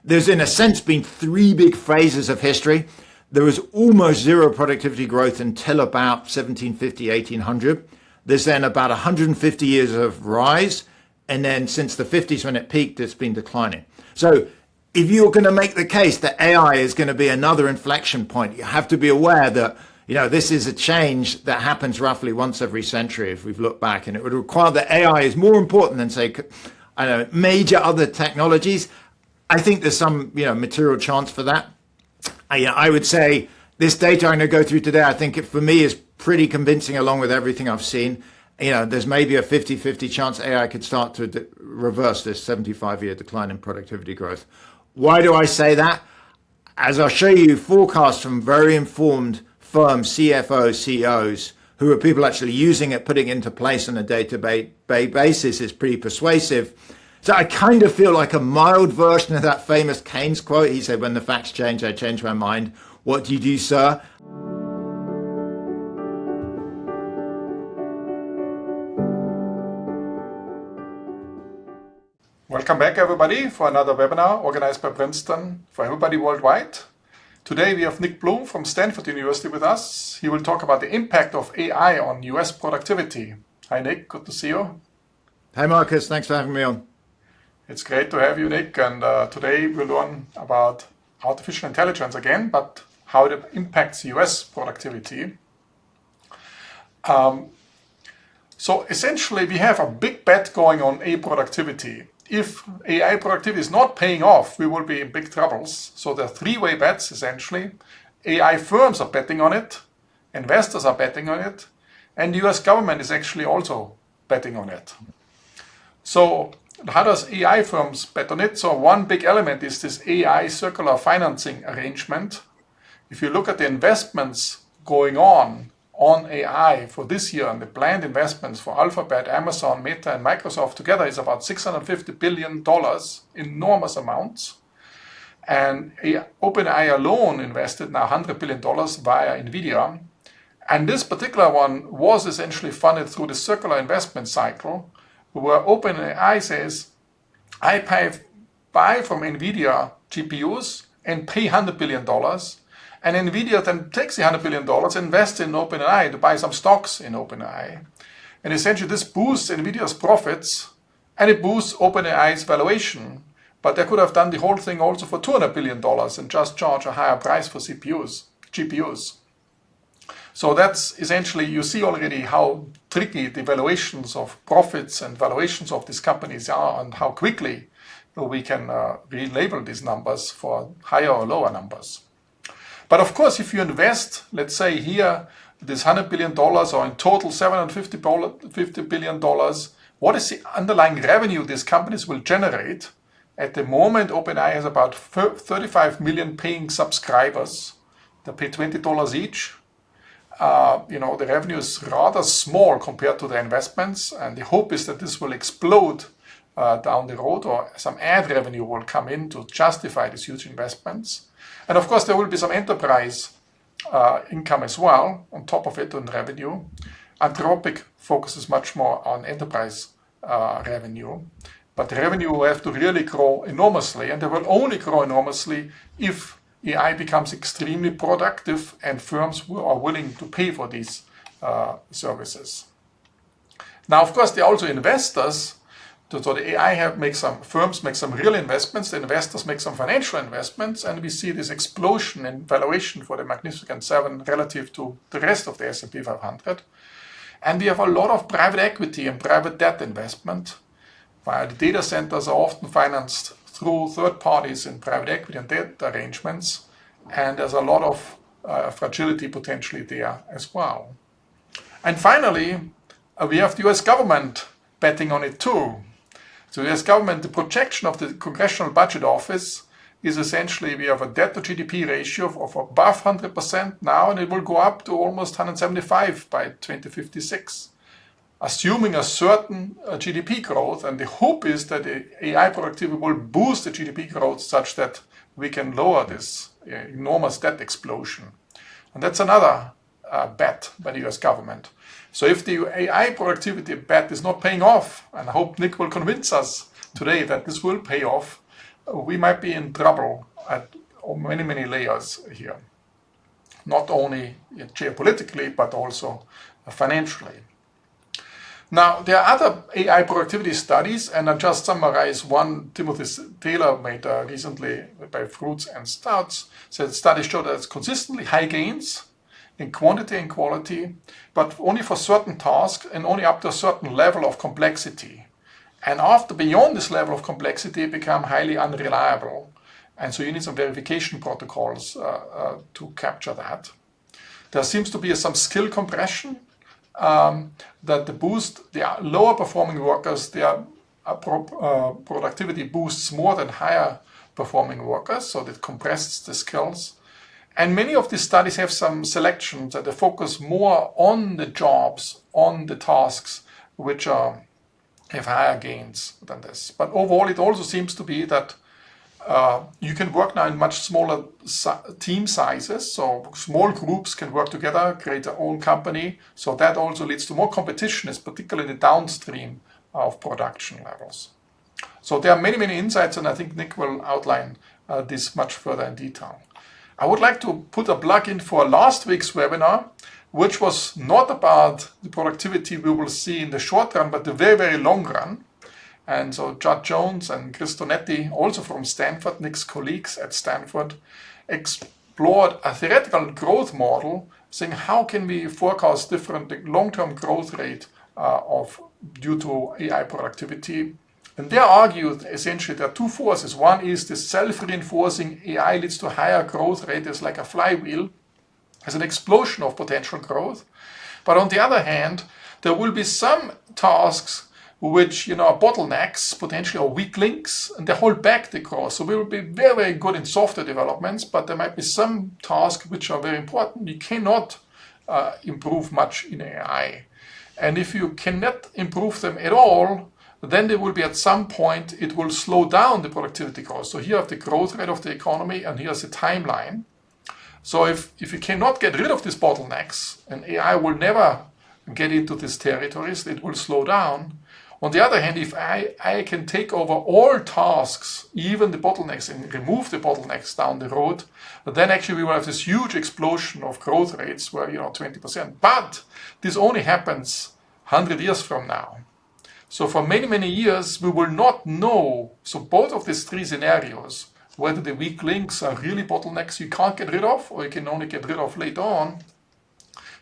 there's in a sense been three big phases of history. There was almost zero productivity growth until about 1750, 1800. There's then about 150 years of rise. And then since the 50s when it peaked, it's been declining. So if you're going to make the case that AI is going to be another inflection point, you have to be aware that, this is a change that happens roughly once every century if we've looked back. And it would require that AI is more important than, say, major other technologies. I think there's some, material chance for that. I would say this data I'm going to go through today, I think for me is pretty convincing along with everything I've seen. There's maybe a 50-50 chance AI could start to reverse this 75-year decline in productivity growth. Why do I say that? As I'll show you, forecasts from very informed firms, CFOs, CEOs, who are people actually using it, putting it into place on a day-to-day basis is pretty persuasive. So I kind of feel like a mild version of that famous Keynes quote. He said, when the facts change, I change my mind. What do you do, sir? Welcome back, everybody, for another webinar organized by Princeton for everybody worldwide. Today we have Nick Bloom from Stanford University with us. He will talk about the impact of AI on US productivity. Hi, Nick. Good to see you. Hi, Markus. Thanks for having me on. It's great to have you, Nick. And today we'll learn about artificial intelligence again, but how it impacts US productivity. So essentially, we have a big bet going on AI productivity. If AI productivity is not paying off, we will be in big troubles. So there are three-way bets, essentially. AI firms are betting on it, investors are betting on it, and the US government is actually also betting on it. So how does AI firms bet on it? So one big element is this AI circular financing arrangement. If you look at the investments going on AI for this year, and the planned investments for Alphabet, Amazon, Meta, and Microsoft together is about $650 billion, enormous amounts. And OpenAI alone invested now $100 billion via NVIDIA. And this particular one was essentially funded through the circular investment cycle, where OpenAI says, I buy from NVIDIA GPUs and pay $100 billion. And NVIDIA then takes the $100 billion, invests in OpenAI to buy some stocks in OpenAI. And essentially this boosts NVIDIA's profits and it boosts OpenAI's valuation. But they could have done the whole thing also for $200 billion and just charge a higher price for GPUs. So that's essentially, you see already how tricky the valuations of profits and valuations of these companies are and how quickly we can relabel these numbers for higher or lower numbers. But of course, if you invest, let's say here, this $100 billion or in total $750 billion, what is the underlying revenue these companies will generate? At the moment, OpenAI has about 35 million paying subscribers. They pay $20 each. The revenue is rather small compared to the investments, and the hope is that this will explode down the road, or some ad revenue will come in to justify these huge investments. And of course, there will be some enterprise income as well on top of it on revenue. Anthropic focuses much more on enterprise revenue, but the revenue will have to really grow enormously, and they will only grow enormously if AI becomes extremely productive and firms are willing to pay for these services. Now, of course, there are also investors. So the AI firms make some real investments, the investors make some financial investments, and we see this explosion in valuation for the Magnificent Seven relative to the rest of the S&P 500. And we have a lot of private equity and private debt investment, while the data centers are often financed through third parties in private equity and debt arrangements, and there's a lot of fragility potentially there as well. And finally, we have the US government betting on it too. So the US government, the projection of the Congressional Budget Office is essentially we have a debt to GDP ratio of above 100% now, and it will go up to almost 175 by 2056, assuming a certain GDP growth. And the hope is that the AI productivity will boost the GDP growth such that we can lower this enormous debt explosion. And that's another bet by the US government. So if the AI productivity bet is not paying off, and I hope Nick will convince us today that this will pay off, we might be in trouble at many, many layers here, not only geopolitically, but also financially. Now, there are other AI productivity studies, and I just summarize one Timothy Taylor made recently by Fruits and Stouts. So the studies show that it's consistently high gains in quantity and quality, but only for certain tasks and only up to a certain level of complexity. And beyond this level of complexity, it becomes highly unreliable. And so you need some verification protocols to capture that. There seems to be some skill compression that the lower performing workers, their productivity boosts more than higher performing workers, so that compresses the skills. And many of these studies have some selections that they focus more on the jobs, on the tasks, which have higher gains than this. But overall, it also seems to be that you can work now in much smaller team sizes, so small groups can work together, create their own company. So that also leads to more competition, particularly the downstream of production levels. So there are many, many insights, and I think Nick will outline this much further in detail. I would like to put a plug in for last week's webinar, which was not about the productivity we will see in the short run, but the very, very long run. And so Judd Jones and Chris Tonetti, also from Stanford, Nick's colleagues at Stanford, explored a theoretical growth model, saying how can we forecast different long-term growth rate due to AI productivity. And they argued essentially there are two forces. One is the self-reinforcing AI leads to higher growth rate. It's like a flywheel, as an explosion of potential growth. But on the other hand, there will be some tasks which are bottlenecks, potentially, or weak links, and they hold back the growth. So we will be very, very good in software developments, but there might be some tasks which are very important. You cannot improve much in AI. And if you cannot improve them at all, then there will be at some point, it will slow down the productivity growth. So here you have the growth rate of the economy, and here's the timeline. So if you cannot get rid of these bottlenecks, and AI will never get into these territories, it will slow down. On the other hand, if I can take over all tasks, even the bottlenecks, and remove the bottlenecks down the road, then actually we will have this huge explosion of growth rates where 20%. But this only happens 100 years from now. So for many, many years, we will not know. So both of these three scenarios, whether the weak links are really bottlenecks you can't get rid of, or you can only get rid of later on,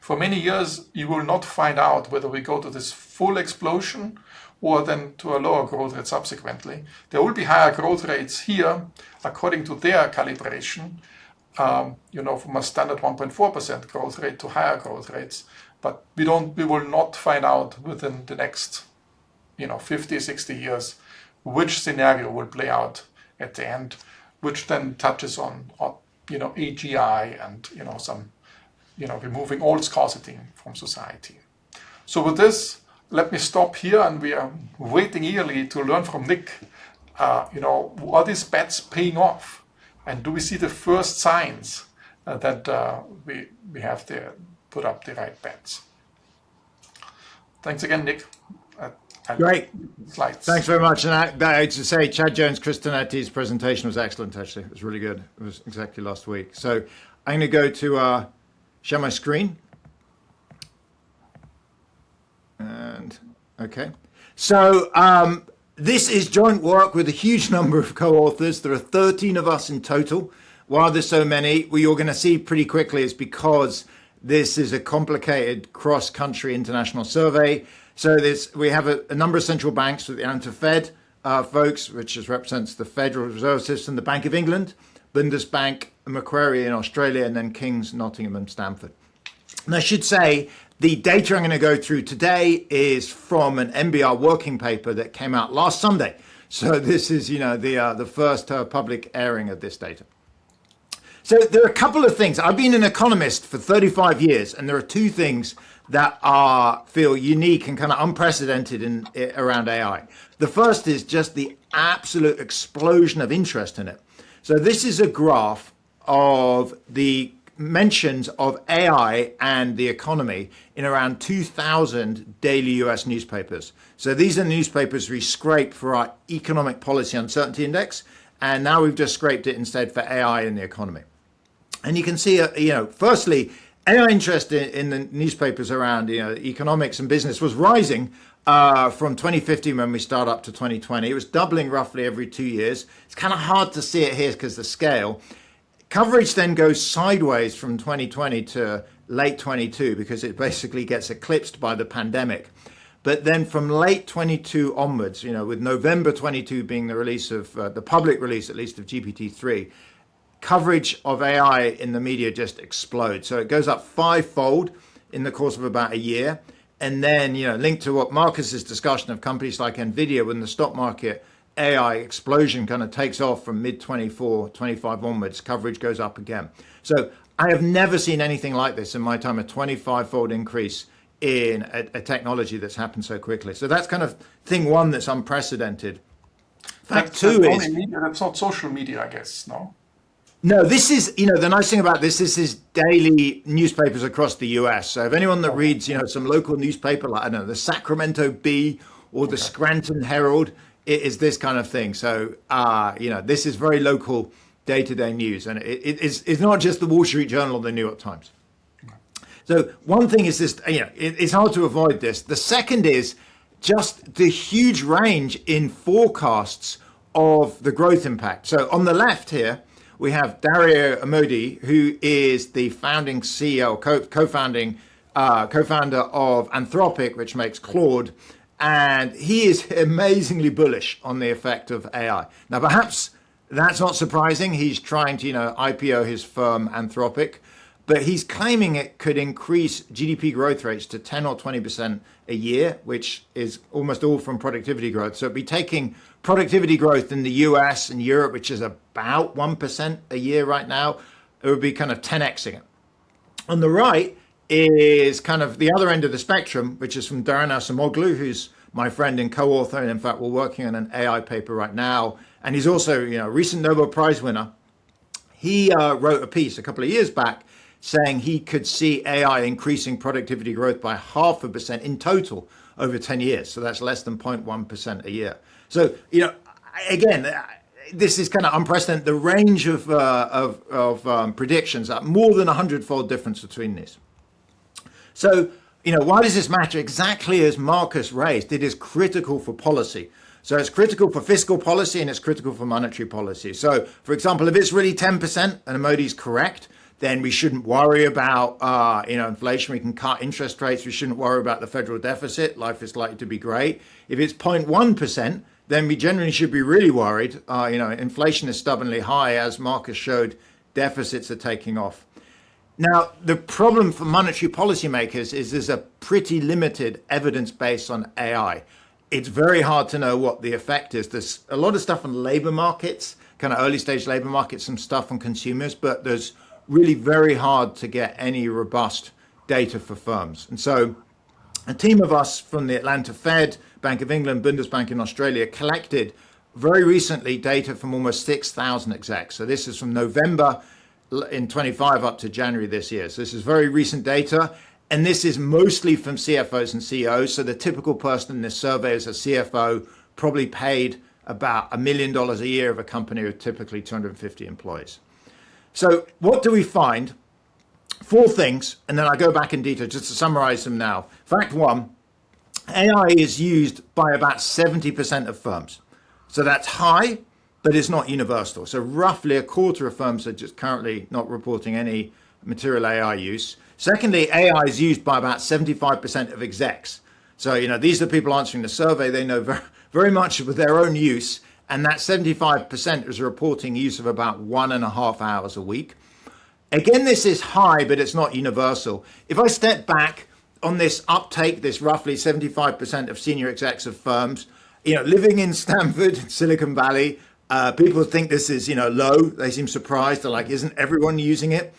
for many years, you will not find out whether we go to this full explosion or then to a lower growth rate subsequently. There will be higher growth rates here, according to their calibration, from a standard 1.4% growth rate to higher growth rates. But we will not find out within the next 50, 60 years which scenario will play out at the end, which then touches on AGI and some removing all scarcity from society. So with this, let me stop here, and we are waiting eagerly to learn from Nick. Are these bets paying off, and do we see the first signs that we have to put up the right bets? Thanks again, Nick. Great. Slides. Thanks very much. And I to say, Chad Jones, Chris Tonetti's presentation was excellent, actually. It was really good. It was exactly last week. So I'm going to go to share my screen. And okay. So this is joint work with a huge number of co-authors. There are 13 of us in total. Why there's so many, what you're going to see pretty quickly is because this is a complicated cross-country international survey. So we have a number of central banks with the Anti-Fed folks, which represents the Federal Reserve System, the Bank of England, Bundesbank, Macquarie in Australia, and then King's, Nottingham, and Stanford. And I should say, the data I'm going to go through today is from an NBER working paper that came out last Sunday. So this is, the first public airing of this data. So there are a couple of things. I've been an economist for 35 years, and there are two things that feel unique and kind of unprecedented around AI. The first is just the absolute explosion of interest in it. So this is a graph of the mentions of AI and the economy in around 2,000 daily US newspapers. So these are newspapers we scrape for our economic policy uncertainty index, and now we've just scraped it instead for AI in the economy. And you can see, firstly, AI interest in the newspapers around economics and business was rising from 2015 when we start up to 2020. It was doubling roughly every 2 years. It's kind of hard to see it here because the scale. Coverage then goes sideways from 2020 to late 22 because it basically gets eclipsed by the pandemic. But then from late 22 onwards, with November 22 being the release of the public release, at least of GPT-3, coverage of AI in the media just explodes. So it goes up fivefold in the course of about a year. And then, linked to what Markus's discussion of companies like NVIDIA, when the stock market AI explosion kind of takes off from mid 24, 25 onwards, coverage goes up again. So I have never seen anything like this in my time, a 25-fold increase in a technology that's happened so quickly. So that's kind of thing one that's unprecedented. Fact two is... media, that's not social media, I guess, no? No, this is, the nice thing about this is daily newspapers across the US. So if anyone that reads, some local newspaper, like, I don't know, the Sacramento Bee or the Scranton Herald, it is this kind of thing. So, this is very local day-to-day news. And it's not just the Wall Street Journal or the New York Times. So one thing is this, it's hard to avoid this. The second is just the huge range in forecasts of the growth impact. So on the left here, we have Dario Amodei, who is the founding CEO, co-founder of Anthropic, which makes Claude, and he is amazingly bullish on the effect of AI. Now, perhaps that's not surprising. He's trying to, IPO his firm Anthropic, but he's claiming it could increase GDP growth rates to 10 or 20% a year, which is almost all from productivity growth. So it'd be taking productivity growth in the US and Europe, which is about 1% a year right now, it would be kind of 10xing it. On the right is kind of the other end of the spectrum, which is from Daron Acemoglu, who's my friend and co-author. And in fact, we're working on an AI paper right now. And he's also, a recent Nobel Prize winner. He wrote a piece a couple of years back saying he could see AI increasing productivity growth by 0.5% in total over 10 years. So that's less than 0.1% a year. So, again, this is kind of unprecedented. The range of predictions are more than 100-fold difference between these. So, why does this matter? Exactly as Markus raised, it is critical for policy. So it's critical for fiscal policy and it's critical for monetary policy. So, for example, if it's really 10% and Amodei's correct, then we shouldn't worry about inflation. We can cut interest rates. We shouldn't worry about the federal deficit. Life is likely to be great. If it's 0.1%, then we generally should be really worried. Inflation is stubbornly high, as Markus showed. Deficits are taking off. Now, the problem for monetary policymakers is there's a pretty limited evidence base on AI. It's very hard to know what the effect is. There's a lot of stuff on labor markets, kind of early stage labor markets, some stuff on consumers, but there's really very hard to get any robust data for firms. And so a team of us from the Atlanta Fed, Bank of England, Bundesbank in Australia collected very recently data from almost 6,000 execs. So this is from November in 25 up to January this year. So this is very recent data. And this is mostly from CFOs and CEOs. So the typical person in this survey is a CFO, probably paid about $1 million a year of a company with typically 250 employees. So what do we find? 4 things, and then I go back in detail just to summarize them now. Fact 1, AI is used by about 70% of firms. So that's high, but it's not universal. So roughly a quarter of firms are just currently not reporting any material AI use. Secondly, AI is used by about 75% of execs. So, these are the people answering the survey. They know very, very much with their own use. And that 75% is reporting use of about 1.5 hours a week. Again, this is high, but it's not universal. If I step back on this uptake, this roughly 75% of senior execs of firms, living in Stanford, Silicon Valley, people think this is, low. They seem surprised. They're like, isn't everyone using it?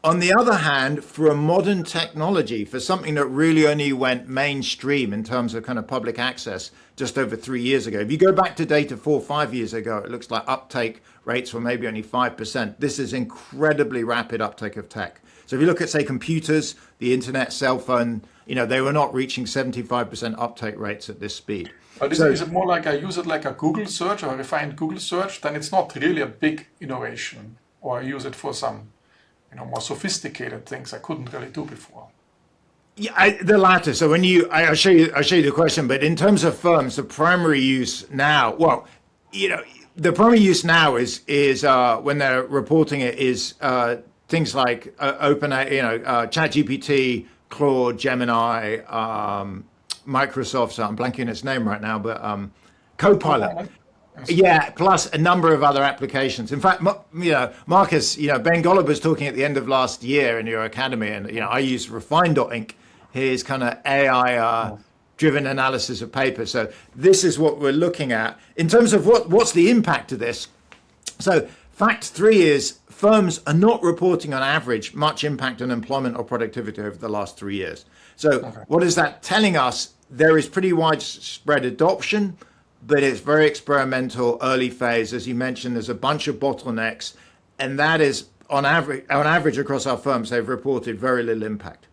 On the other hand, for a modern technology, for something that really only went mainstream in terms of kind of public access just over 3 years ago, if you go back to data 4 or 5 years ago, it looks like uptake rates were maybe only 5%. This is incredibly rapid uptake of tech. So if you look at, say, computers, the internet, cell phone, they were not reaching 75% uptake rates at this speed. But is it more like I use it like a Google search or a refined Google search? Then it's not really a big innovation. Or I use it for some, more sophisticated things I couldn't really do before. Yeah, the latter. So when I'll show you the question. But in terms of firms, the primary use now, the primary use now is when they're reporting it is things like OpenAI, ChatGPT, Claude, Gemini, Microsoft's, I'm blanking its name right now, but Copilot. Yeah, plus a number of other applications. In fact, Markus, Ben Golliber's talking at the end of last year in your academy, and I use Refine.inc, his kind of AI driven analysis of papers. So this is what we're looking at in terms of what's the impact of this. So fact 3 is firms are not reporting on average much impact on employment or productivity over the last 3 years. So what is that telling us? There is pretty widespread adoption, but it's very experimental, early phase. As you mentioned, there's a bunch of bottlenecks, and that is on average across our firms, they've reported very little impact.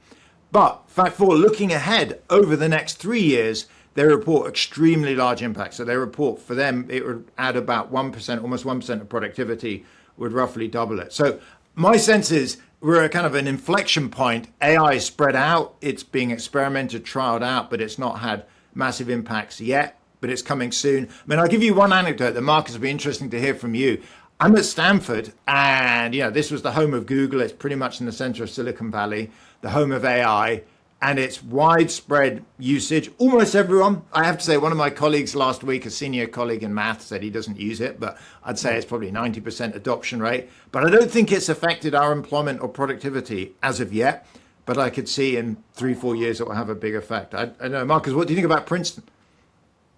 But fact 4, looking ahead over the next 3 years, they report extremely large impact. So they report for them, it would add about 1%, almost 1% of productivity, would roughly double it. So my sense is we're at kind of an inflection point. AI is spread out, it's being experimented, trialed out, but it's not had massive impacts yet, but it's coming soon. I mean, I'll give you one anecdote that, Markus, will be interesting to hear from you. I'm at Stanford, and this was the home of Google. It's pretty much in the center of Silicon Valley, the home of AI, and it's widespread usage. Almost everyone. I have to say, one of my colleagues last week, a senior colleague in math, said he doesn't use it, but I'd say it's probably 90% adoption rate. But I don't think it's affected our employment or productivity as of yet, but I could see in 3-4 years it will have a big effect. I don't know, Markus, what do you think about Princeton?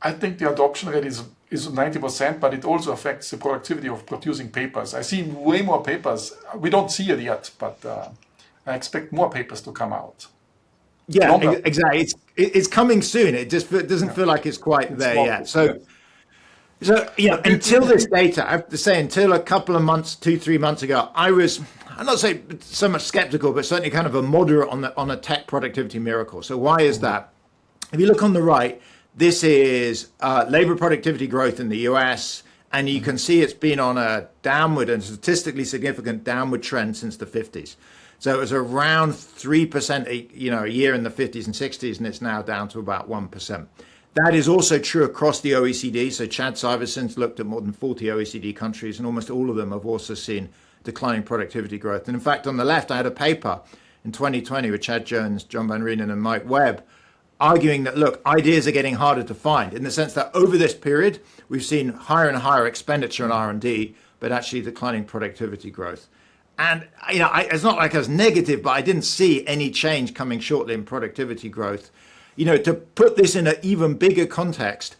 I think the adoption rate is 90%, but it also affects the productivity of producing papers. I see way more papers. We don't see it yet, but I expect more papers to come out. Yeah, exactly. It's coming soon. It just doesn't feel like it's quite there yet. So until this data, I have to say, until a couple of months, 2-3 months ago, I'm not saying so much skeptical, but certainly kind of a moderate on a tech productivity miracle. So why is that? If you look on the right, this is labor productivity growth in the US, and you can see it's been on a downward and statistically significant downward trend since the 50s. So it was around 3% a year in the 50s and 60s, and it's now down to about 1%. That is also true across the OECD. So Chad Syverson's looked at more than 40 OECD countries, and almost all of them have also seen declining productivity growth. And in fact, on the left, I had a paper in 2020 with Chad Jones, John Van Reenen, and Mike Webb, arguing that, look, ideas are getting harder to find in the sense that over this period, we've seen higher and higher expenditure on R&D, but actually declining productivity growth. And it's not like I was negative, but I didn't see any change coming shortly in productivity growth. To put this in an even bigger context,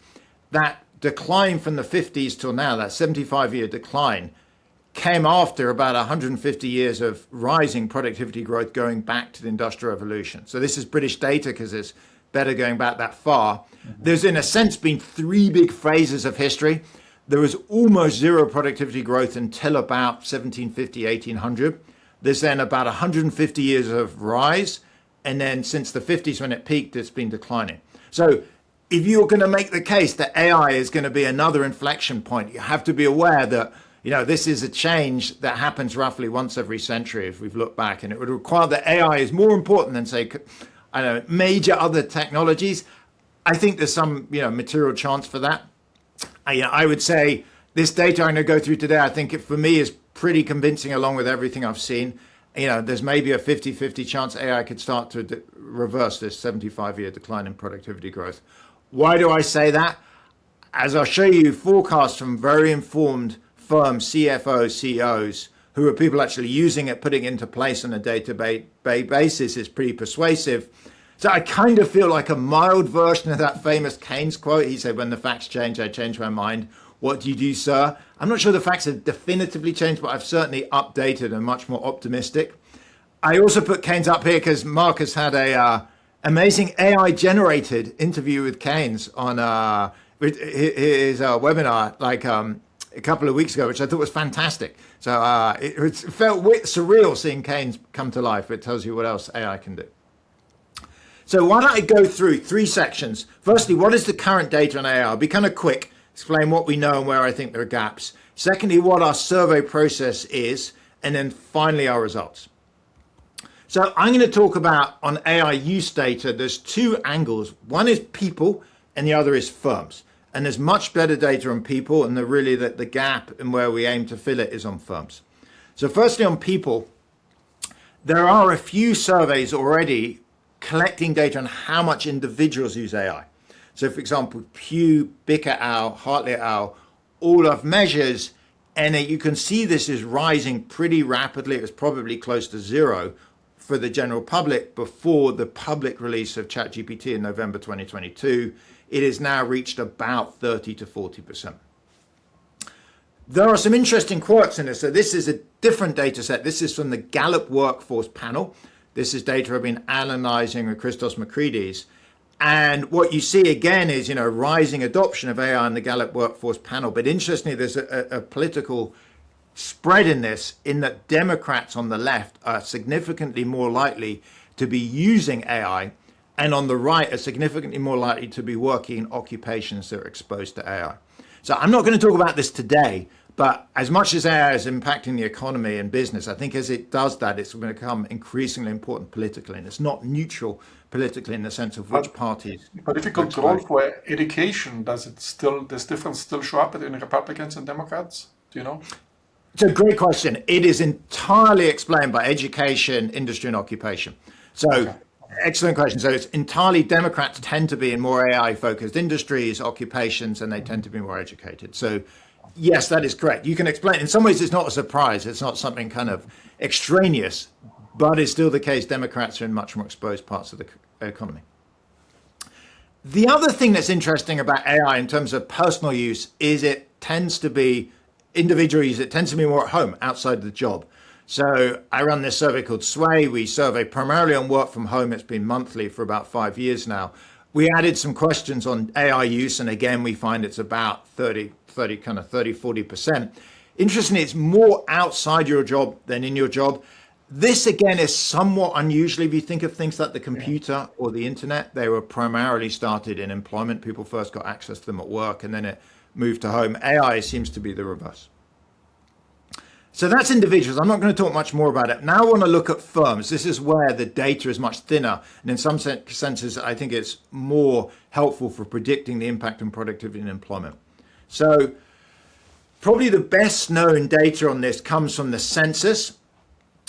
that decline from the 50s till now, that 75-year decline, came after about 150 years of rising productivity growth going back to the Industrial Revolution. So this is British data because it's better going back that far. There's, in a sense, been 3 big phases of history. There was almost zero productivity growth until about 1750, 1800. There's then about 150 years of rise. And then since the 50s when it peaked, it's been declining. So if you're going to make the case that AI is going to be another inflection point, you have to be aware that this is a change that happens roughly once every century if we've looked back. And it would require that AI is more important than, say, major other technologies. I think there's some material chance for that. I would say this data I'm going to go through today, I think for me is pretty convincing along with everything I've seen. There's maybe a 50-50 chance AI could start to reverse this 75-year decline in productivity growth. Why do I say that? As I'll show you, forecasts from very informed firms, CFOs, CEOs, who are people actually using it, putting it into place on a day-to-day basis is pretty persuasive. So I kind of feel like a mild version of that famous Keynes quote. He said, when the facts change, I change my mind. What do you do, sir? I'm not sure the facts have definitively changed, but I've certainly updated and much more optimistic. I also put Keynes up here because Markus had a amazing AI-generated interview with Keynes on his webinar like a couple of weeks ago, which I thought was fantastic. So it felt surreal seeing Keynes come to life. It tells you what else AI can do. So why don't I go through three sections? Firstly, what is the current data on AI? I'll be kind of quick, explain what we know and where I think there are gaps. Secondly, what our survey process is, and then finally our results. So I'm going to talk about on AI use data, there's two angles. One is people and the other is firms. And there's much better data on people, and the gap and where we aim to fill it is on firms. So firstly on people, there are a few surveys already collecting data on how much individuals use AI. So for example, Pew, Bick et al., Hartley et al., all of measures, and you can see this is rising pretty rapidly. It was probably close to zero for the general public before the public release of ChatGPT in November 2022. It has now reached about 30 to 40%. There are some interesting quirks in this. So this is a different data set. This is from the Gallup Workforce Panel. This is data I've been analyzing with Christos Makridis. And what you see again is, rising adoption of AI in the Gallup Workforce Panel. But interestingly, there's a political spread in this, in that Democrats on the left are significantly more likely to be using AI, and on the right are significantly more likely to be working in occupations that are exposed to AI. So I'm not going to talk about this today, but as much as AI is impacting the economy and business, I think as it does that, it's going to become increasingly important politically, and it's not neutral politically in the sense of which parties. But if you control for education, does difference still show up in Republicans and Democrats? Do you know? It's a great question. It is entirely explained by education, industry, and occupation. So, okay. Excellent question. So it's entirely Democrats tend to be in more AI-focused industries, occupations, and they tend to be more educated. So yes, that is correct. You can explain. In some ways, it's not a surprise. It's not something kind of extraneous, but it's still the case. Democrats are in much more exposed parts of the economy. The other thing that's interesting about AI in terms of personal use is it tends to be individual use. It tends to be more at home, outside the job. So I run this survey called Sway. We survey primarily on work from home. It's been monthly for about 5 years now. We added some questions on AI use, and again, we find it's about 40%. Interestingly, it's more outside your job than in your job. This, again, is somewhat unusual. If you think of things like the computer or the internet, they were primarily started in employment. People first got access to them at work, and then it moved to home. AI seems to be the reverse. So that's individuals. I'm not going to talk much more about it. Now I want to look at firms. This is where the data is much thinner. And in some senses, I think it's more helpful for predicting the impact on productivity and employment. So probably the best known data on this comes from the census.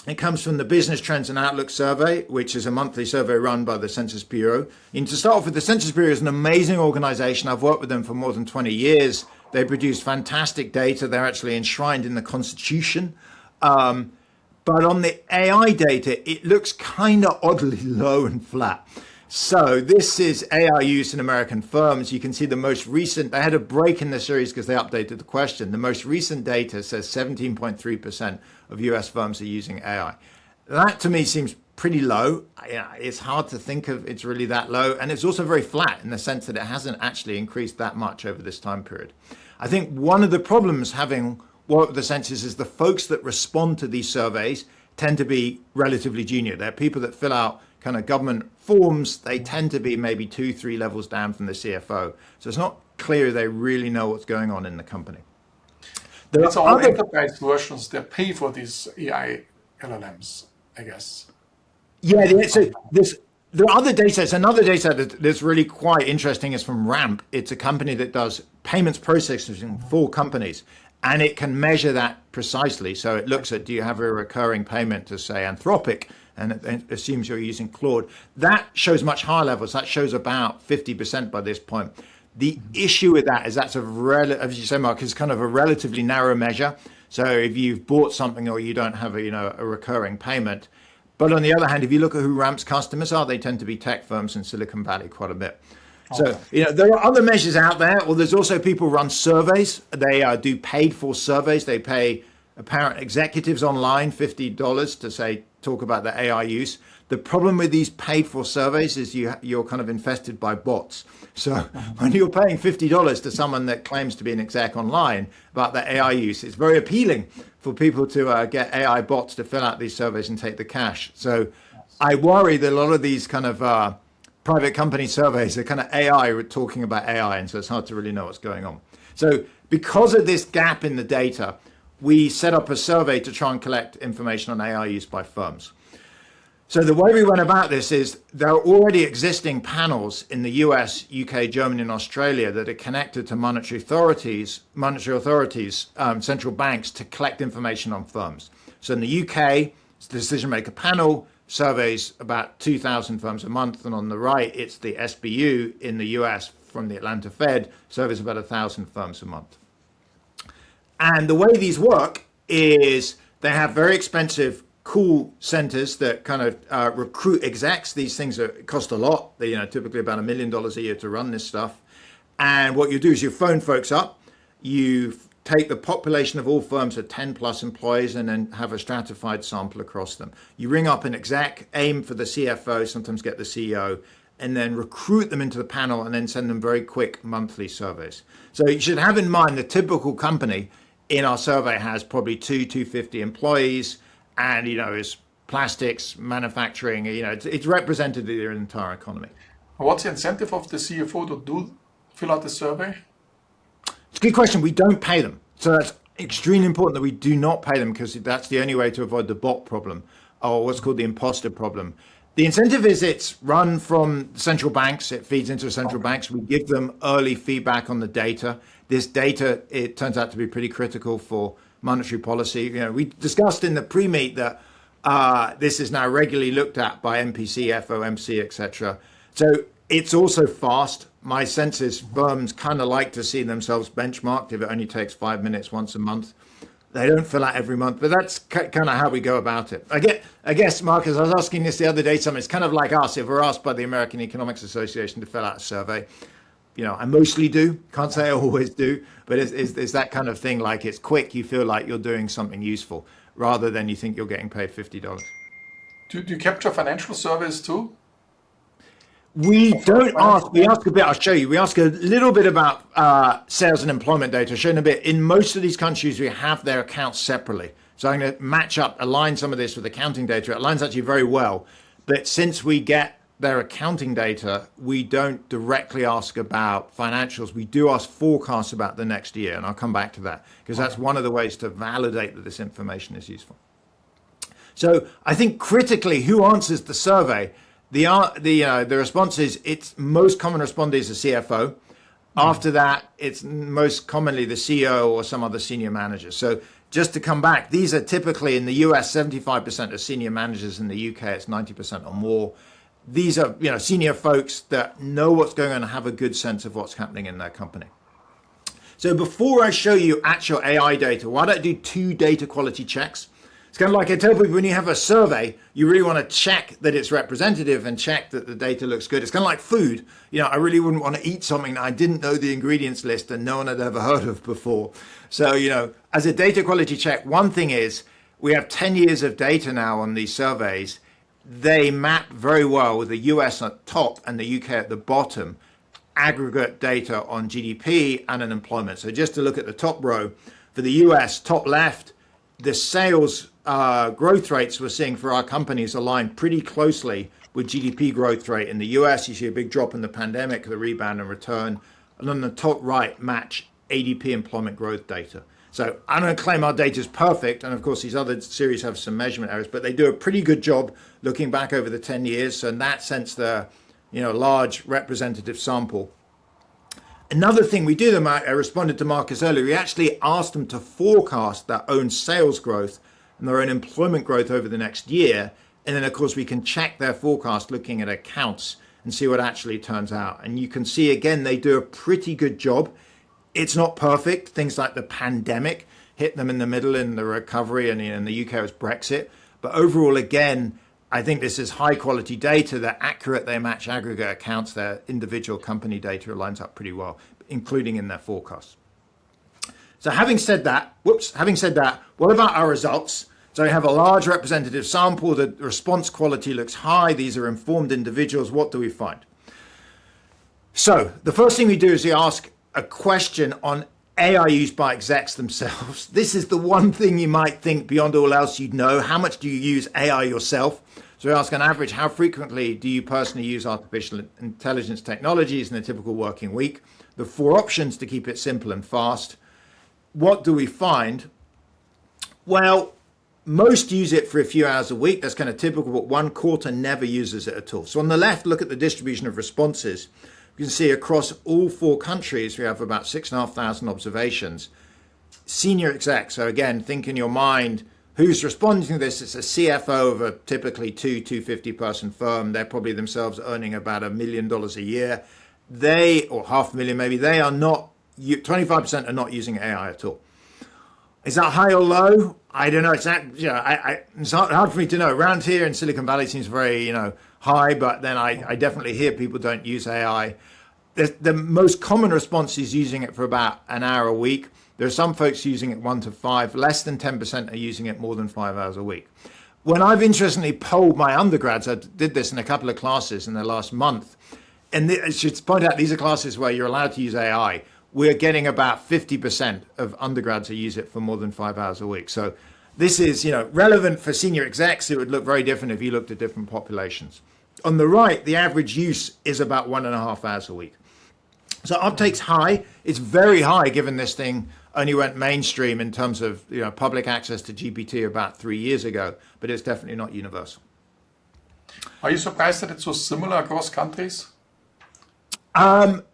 It comes from the Business Trends and Outlook Survey, which is a monthly survey run by the Census Bureau. And to start off with, the Census Bureau is an amazing organization. I've worked with them for more than 20 years. They produce fantastic data. They're actually enshrined in the Constitution. But on the AI data, it looks kind of oddly low and flat. So this is AI use in American firms. You can see the most recent, they had a break in the series because they updated the question. The most recent data says 17.3% of US firms are using AI. That to me seems pretty low. It's hard to think of it's really that low. And it's also very flat in the sense that it hasn't actually increased that much over this time period. I think one of the problems having worked with the census is the folks that respond to these surveys tend to be relatively junior. They're people that fill out kind of government forms. They tend to be maybe 2-3 levels down from the CFO. So it's not clear they really know what's going on in the company. There are all enterprise versions that pay for these AI LLMs, I guess. Yeah, so there are other data sets. Another data set that's really quite interesting is from Ramp. It's a company that does payments processing for companies, and it can measure that precisely. So it looks at, do you have a recurring payment to, say, Anthropic, and it assumes you're using Claude. That shows much higher levels. That shows about 50% by this point. The issue with that is that's as you say, Mark, is kind of a relatively narrow measure. So if you've bought something or you don't have a recurring payment. But on the other hand, if you look at who Ramp's customers are, they tend to be tech firms in Silicon Valley quite a bit. So, there are other measures out there. Well, there's also people who run surveys. They do paid for surveys. They pay apparent executives online $50 to talk about the AI use. The problem with these paid for surveys is you're kind of infested by bots. So when you're paying $50 to someone that claims to be an exec online about the AI use, it's very appealing for people to get AI bots to fill out these surveys and take the cash. So I worry that a lot of these kind of private company surveys are kind of AI, we're talking about AI, and so it's hard to really know what's going on. So because of this gap in the data, we set up a survey to try and collect information on AI use by firms. So the way we went about this is there are already existing panels in the US, UK, Germany, and Australia that are connected to monetary authorities, central banks, to collect information on firms. So in the UK, it's the decision maker panel, surveys about 2,000 firms a month, and on the right, it's the SBU in the US from the Atlanta Fed, surveys about 1,000 firms a month. And the way these work is they have very expensive call centers that kind of recruit execs. These things cost a lot. They, typically about $1 million a year to run this stuff. And what you do is you phone folks up, you take the population of all firms at 10 plus employees and then have a stratified sample across them. You ring up an exec, aim for the CFO, sometimes get the CEO, and then recruit them into the panel and then send them very quick monthly surveys. So you should have in mind the typical company in our survey has probably 250 employees, and is plastics, manufacturing, it's represented in their entire economy. What's the incentive of the CFO to fill out the survey? It's a good question. We don't pay them. So that's extremely important that we do not pay them, because that's the only way to avoid the bot problem, or what's called the imposter problem. The incentive is it's run from central banks. It feeds into central banks. We give them early feedback on the data. This data, it turns out to be pretty critical for monetary policy. We discussed in the pre-meet that this is now regularly looked at by MPC, FOMC, etc. So it's also fast. My sense is firms kind of like to see themselves benchmarked if it only takes 5 minutes once a month. They don't fill out every month, but that's kind of how we go about it. I guess, Markus, I was asking this the other day, it's kind of like us. If we're asked by the American Economics Association to fill out a survey, I mostly do. Can't say I always do, but it's that kind of thing. Like, it's quick. You feel like you're doing something useful rather than you think you're getting paid $50. Do you capture financial surveys too? We don't ask. We ask a bit. I'll show you. We ask a little bit about sales and employment data. I'll show you in a bit. In most of these countries, we have their accounts separately. So I'm going to align some of this with accounting data. It aligns actually very well. But since we get their accounting data, we don't directly ask about financials. We do ask forecasts about the next year, and I'll come back to that, because that's one of the ways to validate that this information is useful. So I think critically, who answers the survey? The response is, it's most common responder is the CFO. After that, it's most commonly the CEO or some other senior manager. So just to come back, these are typically in the US, 75% of senior managers. In the UK, it's 90% or more. These are senior folks that know what's going on and have a good sense of what's happening in their company. So before I show you actual AI data, why don't I do 2 data quality checks? It's kind of like I tell people, when you have a survey, you really want to check that it's representative and check that the data looks good. It's kind of like food. I really wouldn't want to eat something that I didn't know the ingredients list and no one had ever heard of before. So, as a data quality check, one thing is we have 10 years of data now on these surveys. They map very well with the US at the top and the UK at the bottom, aggregate data on GDP and unemployment. So just to look at the top row, for the US, top left, the sales growth rates we're seeing for our companies align pretty closely with GDP growth rate. In the US, you see a big drop in the pandemic, the rebound and return. And on the top right, match ADP employment growth data. So I don't claim our data is perfect. And of course, these other series have some measurement errors, but they do a pretty good job looking back over the 10 years. So in that sense, they're large representative sample. Another thing we do, I responded to Markus earlier, we actually asked them to forecast their own sales growth and their own employment growth over the next year. And then, of course, we can check their forecast looking at accounts and see what actually turns out. And you can see, again, they do a pretty good job. It's not perfect. Things like the pandemic hit them in the middle in the recovery, and in the UK it was Brexit. But overall, again, I think this is high quality data. They're accurate. They match aggregate accounts. Their individual company data lines up pretty well, including in their forecasts. So having said that, what about our results? So we have a large representative sample. The response quality looks high. These are informed individuals. What do we find? So the first thing we do is we ask a question on AI used by execs themselves. This is the one thing you might think beyond all else you'd know. How much do you use AI yourself? So we ask on average, how frequently do you personally use artificial intelligence technologies in a typical working week? The 4 options to keep it simple and fast. What do we find? Well, most use it for a few hours a week. That's kind of typical, but 1/4 never uses it at all. So on the left, look at the distribution of responses. You can see across all 4 countries, we have about 6,500 observations. Senior execs, so again, think in your mind, who's responding to this? It's a CFO of a typically 250 person firm. They're probably themselves earning about $1 million a year. They, or $500,000 maybe, they are not, 25% are not using AI at all. Is that high or low? I don't know. It's hard for me to know. Around here in Silicon Valley seems very, high, but then I definitely hear people don't use AI. The most common response is using it for about an hour a week. There are some folks using it 1 to 5. Less than 10% are using it more than 5 hours a week. When I've interestingly polled my undergrads, I did this in a couple of classes in the last month, and I should point out these are classes where you're allowed to use AI. We're getting about 50% of undergrads who use it for more than 5 hours a week. So this is, relevant for senior execs. It would look very different if you looked at different populations. On the right, the average use is about 1.5 hours a week. So uptake's high. It's very high given this thing only went mainstream in terms of public access to GPT about 3 years ago, but it's definitely not universal. Are you surprised that it's so similar across countries? Or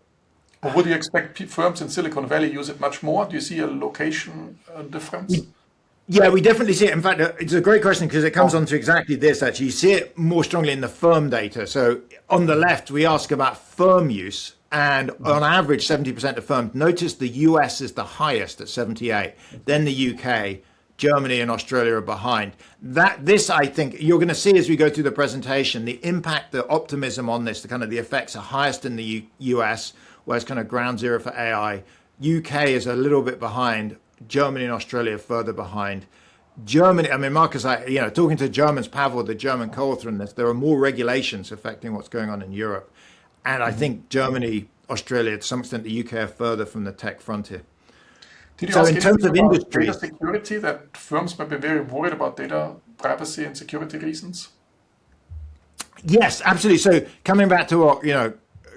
would you expect firms in Silicon Valley use it much more? Do you see a location difference? Yeah, we definitely see it. In fact, it's a great question because it comes on to exactly this, actually. You see it more strongly in the firm data. So on the left, we ask about firm use. And on average, 70% of firms. Notice the US is the highest at 78. Then the UK, Germany and Australia are behind. This, I think, you're going to see as we go through the presentation, the impact, the optimism on this, the effects are highest in the US, where it's kind of ground zero for AI. UK is a little bit behind. Germany and Australia are further behind. Germany, Markus, talking to Germans, Pavel, the German co-author in this, there are more regulations affecting what's going on in Europe. And I think Germany, Australia, to some extent, the UK are further from the tech frontier. Did you ask in terms of industry, data security, that firms might be very worried about data privacy and security reasons? Yes, absolutely. So coming back to what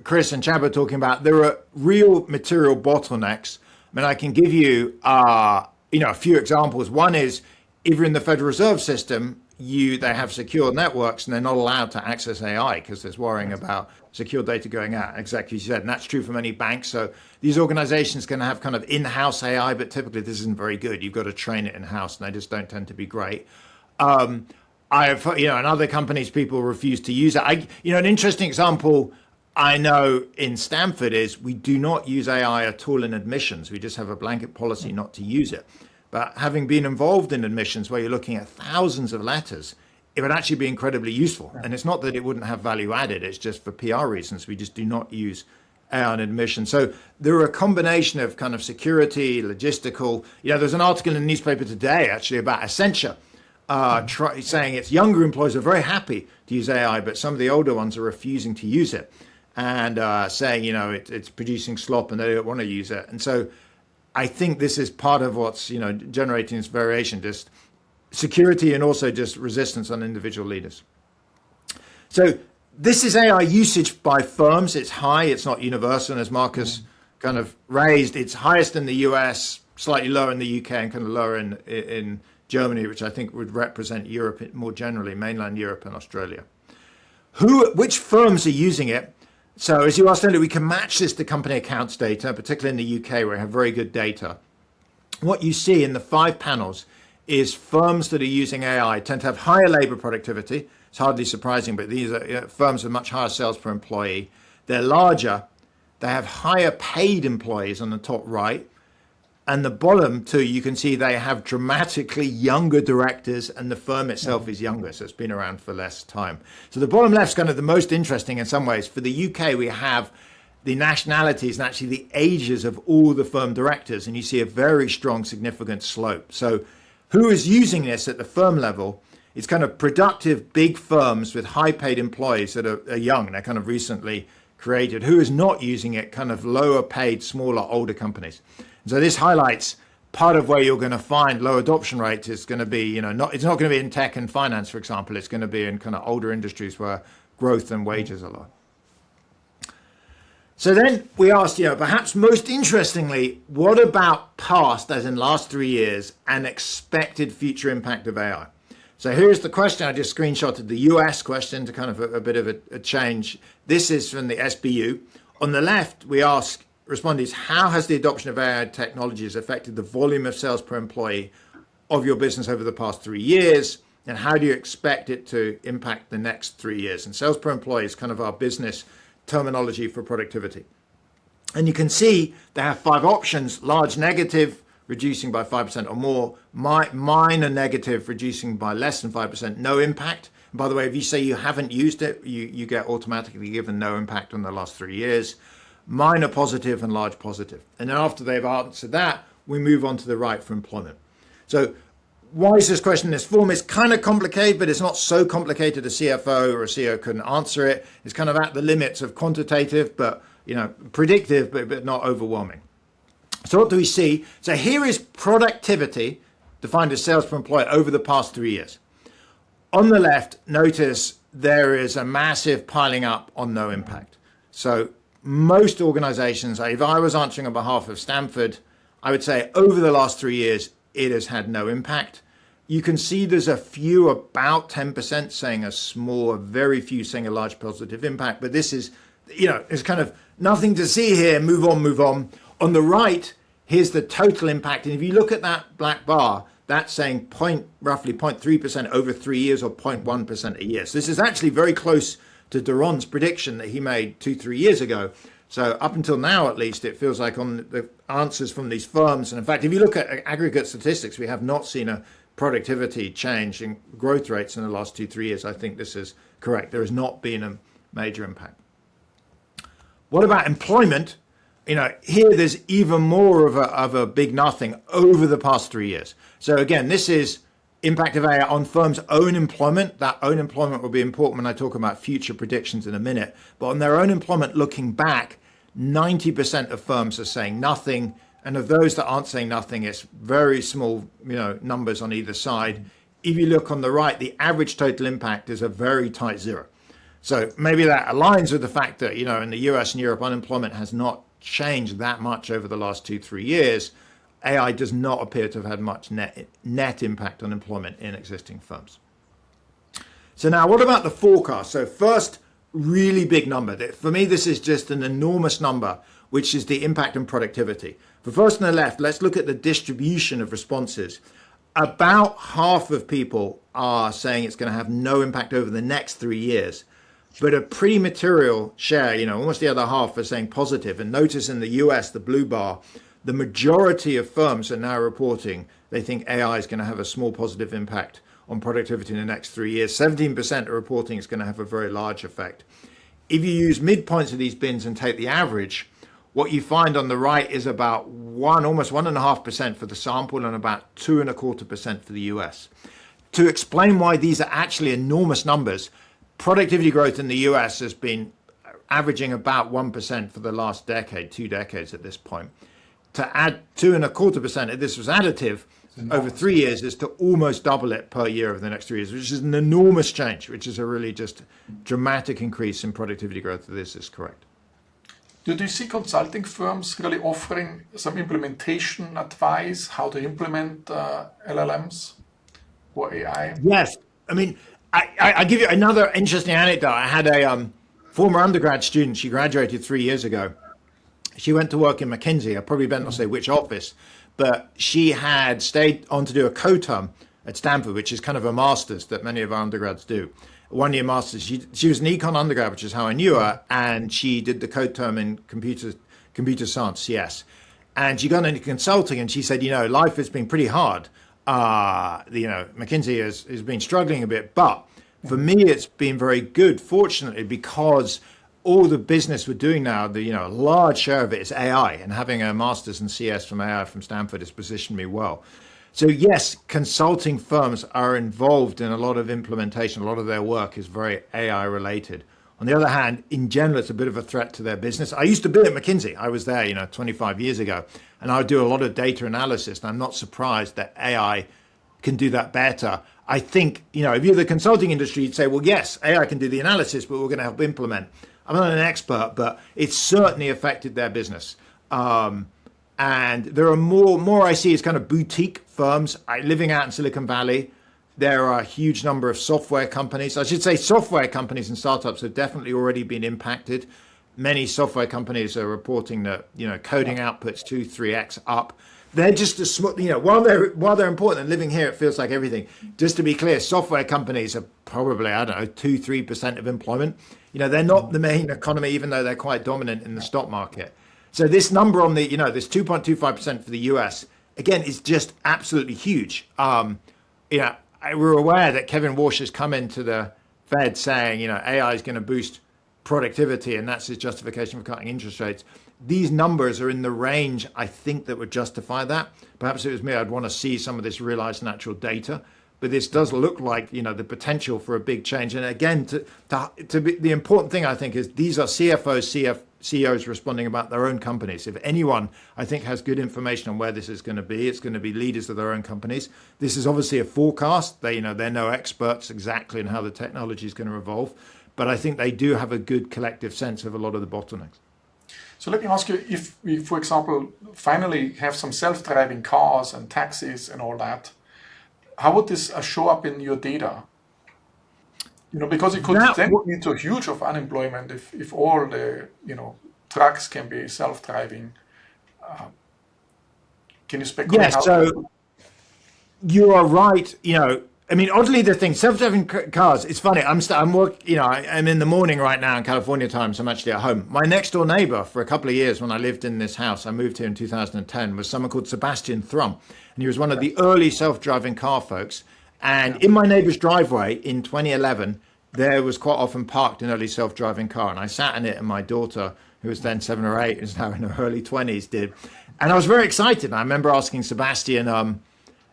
Chris and Chad were talking about, there are real material bottlenecks. I can give you a few examples. One is if you're in the Federal Reserve System, they have secure networks and they're not allowed to access AI because there's worrying about secure data going out, exactly as you said. And that's true for many banks. So these organizations can have kind of in-house AI, but typically this isn't very good. You've got to train it in-house and they just don't tend to be great. In other companies, people refuse to use it. An interesting example I know in Stanford is we do not use AI at all in admissions. We just have a blanket policy not to use it. But having been involved in admissions where you're looking at thousands of letters, it would actually be incredibly useful. And it's not that it wouldn't have value added, it's just for PR reasons. We just do not use AI in admission. So there are a combination of kind of security, logistical. There's an article in the newspaper today actually about Accenture saying its younger employees are very happy to use AI, but some of the older ones are refusing to use it and saying, it's producing slop and they don't want to use it. And so I think this is part of what's, generating this variation, just security and also just resistance on individual leaders. So this is AI usage by firms. It's high, it's not universal. And as Markus kind of raised, it's highest in the US, slightly lower in the UK and kind of lower in Germany, which I think would represent Europe more generally, mainland Europe and Australia. Which firms are using it? So as you asked earlier, we can match this to company accounts data, particularly in the UK where we have very good data. What you see in the 5 panels is firms that are using AI tend to have higher labor productivity. It's hardly surprising, but these are firms with much higher sales per employee. They're larger. They have higher paid employees on the top right. And the bottom two, you can see they have dramatically younger directors and the firm itself is younger, so it's been around for less time. So the bottom left is kind of the most interesting in some ways. For the UK, we have the nationalities and actually the ages of all the firm directors, and you see a very strong, significant slope. So who is using this at the firm level? It's kind of productive, big firms with high paid employees that are young, they're kind of recently created. Who is not using it? Kind of lower paid, smaller, older companies. So this highlights part of where you're going to find low adoption rates is going to be, it's not going to be in tech and finance, for example. It's going to be in kind of older industries where growth and wages are low. So then we asked, perhaps most interestingly, what about past, as in last 3 years, and expected future impact of AI? So here's the question. I just screenshotted the US question to kind of a bit of a change. This is from the SBU. On the left, we ask respondees, how has the adoption of AI technologies affected the volume of sales per employee of your business over the past 3 years? And how do you expect it to impact the next 3 years? And sales per employee is kind of our business terminology for productivity. And you can see they have 5 options: large negative, reducing by 5% or more; minor negative, reducing by less than 5%, no impact. And by the way, if you say you haven't used it, you get automatically given no impact on the last 3 years; minor positive, and large positive. And then after they've answered that, we move on to the right for employment. So why is this question in this form? It's kind of complicated, but it's not so complicated a CFO or a CEO couldn't answer it. It's kind of at the limits of quantitative, but predictive, but not overwhelming. So what do we see? So here is productivity defined as sales per employee over the past 3 years. On the left, notice there is a massive piling up on no impact. So most organizations, if I was answering on behalf of Stanford, I would say over the last 3 years, it has had no impact. You can see there's a few, about 10%, saying a small, very few saying a large positive impact. But this is, it's kind of nothing to see here. Move on, move on. On the right, here's the total impact. And if you look at that black bar, that's saying roughly 0.3% over 3 years or 0.1% a year. So this is actually very close to Daron's prediction that he made 2-3 years ago. So up until now, at least, it feels like on the answers from these firms, and in fact, if you look at aggregate statistics, we have not seen a productivity change in growth rates in the last 2-3 years. I think this is correct. There has not been a major impact. What about employment? Here there's even more of a big nothing over the past 3 years. So again, this is impact of AI on firms' own employment. That own employment will be important when I talk about future predictions in a minute. But on their own employment, looking back, 90% of firms are saying nothing. And of those that aren't saying nothing, it's very small, numbers on either side. If you look on the right, the average total impact is a very tight 0. So maybe that aligns with the fact that, in the US and Europe, unemployment has not changed that much over the last 2-3 years. AI does not appear to have had much net impact on employment in existing firms. So now what about the forecast? So first, really big number. For me, this is just an enormous number, which is the impact on productivity. For first on the left, let's look at the distribution of responses. About half of people are saying it's going to have no impact over the next 3 years, but a pretty material share, almost the other half are saying positive. And notice in the US, the blue bar, the majority of firms are now reporting they think AI is going to have a small positive impact on productivity in the next 3 years. 17% are reporting it's going to have a very large effect. If you use midpoints of these bins and take the average, what you find on the right is about almost 1.5% for the sample and about 2.25% for the US. To explain why these are actually enormous numbers, productivity growth in the US has been averaging about 1% for the last decade, 2 decades at this point. To add 2.25%, if this was additive, over 3 years is to almost double it per year over the next 3 years, which is an enormous change, which is a really just dramatic increase in productivity growth. This is correct. Do you see consulting firms really offering some implementation advice, how to implement LLMs or AI? Yes. I mean, I give you another interesting anecdote. I had a former undergrad student. She graduated 3 years ago. She went to work in McKinsey. I probably better not say which office, but she had stayed on to do a co-term at Stanford, which is kind of a master's that many of our undergrads do. 1 year master's. She was an econ undergrad, which is how I knew her, and she did the co-term in computer science, CS. And she got into consulting, and she said, life has been pretty hard. McKinsey has been struggling a bit, but for me, it's been very good, fortunately, because all the business we're doing now, a large share of it is AI, and having a master's in CS from AI from Stanford has positioned me well. So yes, consulting firms are involved in a lot of implementation. A lot of their work is very AI related On the other hand, in general, it's a bit of a threat to their business. I used to be at McKinsey. I was there, 25 years ago, and I would do a lot of data analysis. And I'm not surprised that AI can do that better. I think, if you're the consulting industry, you'd say, well, yes, AI can do the analysis, but we're going to help implement. I'm not an expert, but it's certainly affected their business. And there are more I see as kind of boutique firms living out in Silicon Valley. There are a huge number of software companies. I should say software companies and startups have definitely already been impacted. Many software companies are reporting that, coding outputs 2-3x up. They're just a small, while they're important and living here, it feels like everything. Just to be clear, software companies are probably, 2-3% of employment. They're not the main economy, even though they're quite dominant in the stock market. So this number on the, this 2.25% for the US, again, is just absolutely huge. We're aware that Kevin Walsh has come into the Fed saying, AI is going to boost productivity, and that's his justification for cutting interest rates. These numbers are in the range, I think, that would justify that. Perhaps it was me, I'd want to see some of this realized natural data, but this does look like, the potential for a big change. And again, to be, the important thing, I think, is these are CFOs, CEOs responding about their own companies. If anyone, I think, has good information on where this is going to be, it's going to be leaders of their own companies. This is obviously a forecast. They're no experts exactly in how the technology is going to evolve, but I think they do have a good collective sense of a lot of the bottlenecks. So let me ask you, if we, for example, finally have some self-driving cars and taxis and all that, how would this show up in your data? Because it could then lead to a huge of unemployment if all the, trucks can be self-driving. Can you speculate? Yes, so you are right. Oddly, the thing, self-driving cars, it's funny. I'm in the morning right now in California time, so I'm actually at home. My next door neighbor for a couple of years when I lived in this house, I moved here in 2010, was someone called Sebastian Thrum. And he was one of the early self-driving car folks. And in my neighbor's driveway in 2011, there was quite often parked an early self-driving car. And I sat in it, and my daughter, who was then 7 or 8, is now in her early 20s, did. And I was very excited. And I remember asking Sebastian, are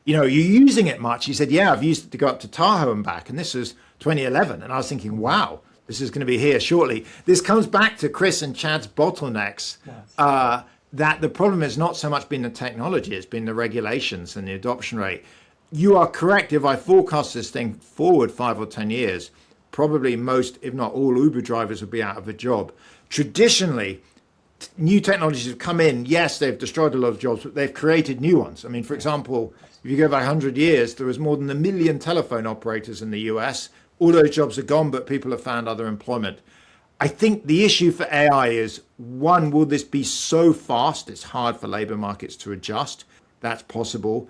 you using it much? He said, yeah, I've used it to go up to Tahoe and back. And this was 2011. And I was thinking, wow, this is going to be here shortly. This comes back to Chris and Chad's bottlenecks, that the problem has not so much been the technology, it's been the regulations and the adoption rate. You are correct. If I forecast this thing forward 5 or 10 years, probably most, if not all, Uber drivers will be out of a job. Traditionally, new technologies have come in. Yes, they've destroyed a lot of jobs, but they've created new ones. I mean, for example, if you go back 100 years, there was more than 1 million telephone operators in the US. All those jobs are gone, but people have found other employment. I think the issue for AI is, one, will this be so fast it's hard for labor markets to adjust? That's possible.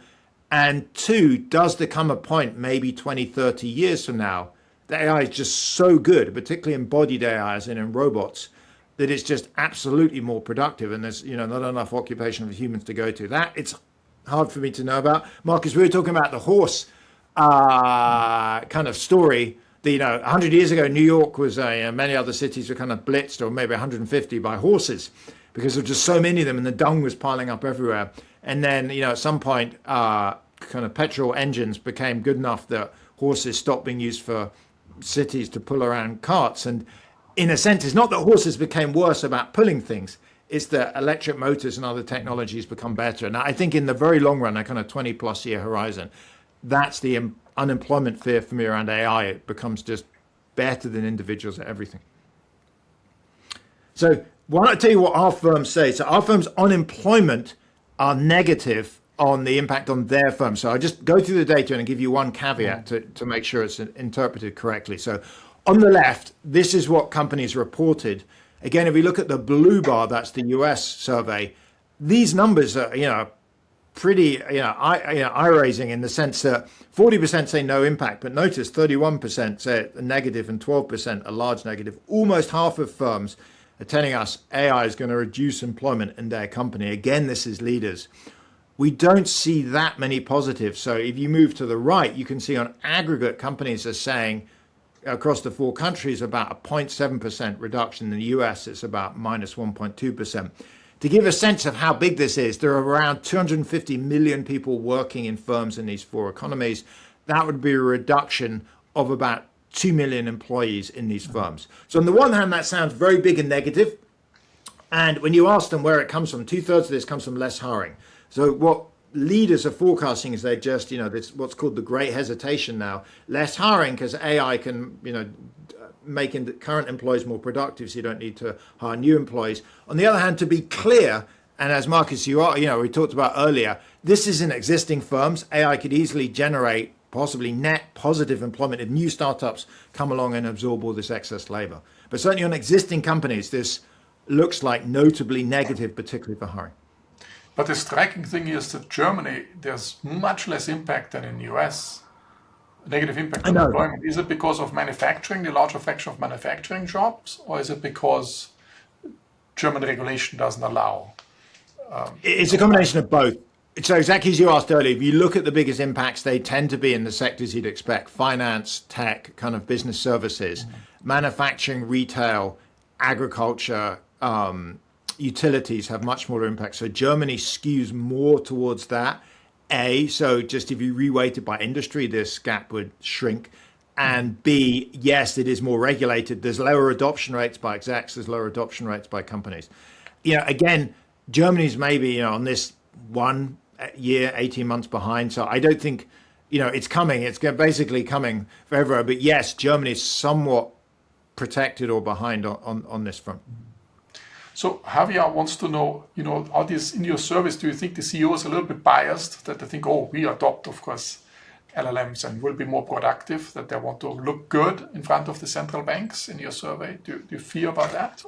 And two, does there come a point, maybe 20, 30 years from now, that AI is just so good, particularly embodied AI, as in robots, that it's just absolutely more productive, and there's not enough occupation for humans to go to. That it's hard for me to know about. Marcus, we were talking about the horse kind of story. 100 years ago, New York was, many other cities were kind of blitzed, or maybe 150 by horses, because there were just so many of them, and the dung was piling up everywhere. And then, at some point, kind of petrol engines became good enough that horses stopped being used for cities to pull around carts. And in a sense, it's not that horses became worse about pulling things, it's that electric motors and other technologies become better. And I think in the very long run, a kind of 20 plus year horizon, that's the unemployment fear for me around AI. It becomes just better than individuals at everything. So why don't I tell you what our firms say? So our firms' unemployment are negative on the impact on their firm. So I just go through the data and give you one caveat to make sure it's interpreted correctly. So on the left, this is what companies reported. Again, if we look at the blue bar, that's the US survey. These numbers are, pretty, eye-raising in the sense that 40% say no impact, but notice 31% say a negative and 12% a large negative. Almost half of firms are telling us AI is going to reduce employment in their company. Again, this is leaders. We don't see that many positives. So if you move to the right, you can see on aggregate, companies are saying across the 4 countries about a 0.7% reduction. In the US, it's about minus 1.2%. To give a sense of how big this is, there are around 250 million people working in firms in these 4 economies. That would be a reduction of about 2 million employees in these firms. So on the one hand, that sounds very big and negative. And when you ask them where it comes from, 2/3 of this comes from less hiring. So what leaders are forecasting is they just, this what's called the great hesitation now, less hiring because AI can, making the current employees more productive, so you don't need to hire new employees. On the other hand, to be clear, and as Markus, we talked about earlier, this is in existing firms. AI could easily generate possibly net positive employment if new startups come along and absorb all this excess labor. But certainly on existing companies, this looks like notably negative, particularly for hiring. But the striking thing is that Germany, there's much less impact than in the US. Negative impact on employment. Is it because of manufacturing, the larger fraction of manufacturing jobs, or is it because German regulation doesn't allow? It's a combination of both. So exactly as you asked earlier, if you look at the biggest impacts, they tend to be in the sectors you'd expect: finance, tech, kind of business services, manufacturing, retail, agriculture, utilities have much smaller impact. So Germany skews more towards that. So just if you reweight it by industry, this gap would shrink. And B, yes, it is more regulated. There's lower adoption rates by execs. There's lower adoption rates by companies. Again, Germany's maybe on this 1 year, 18 months behind. So I don't think it's coming. It's basically coming forever. But yes, Germany is somewhat protected or behind on this front. So Javier wants to know, are these in your service, do you think the CEO is a little bit biased, that they think, we adopt, of course, LLMs and will be more productive, that they want to look good in front of the central banks in your survey? Do you fear about that?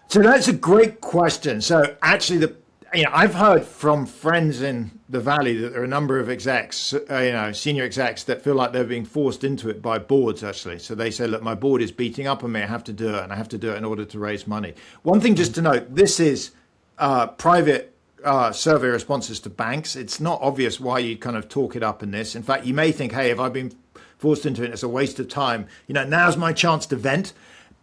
So that's a great question. So actually, I've heard from friends in the Valley that there are a number of execs, senior execs that feel like they're being forced into it by boards, actually. So they say, look, my board is beating up on me. I have to do it, and I have to do it in order to raise money. One thing just to note, this is private survey responses to banks. It's not obvious why you kind of talk it up in this. In fact, you may think, hey, if I've been forced into it, it's a waste of time. Now's my chance to vent.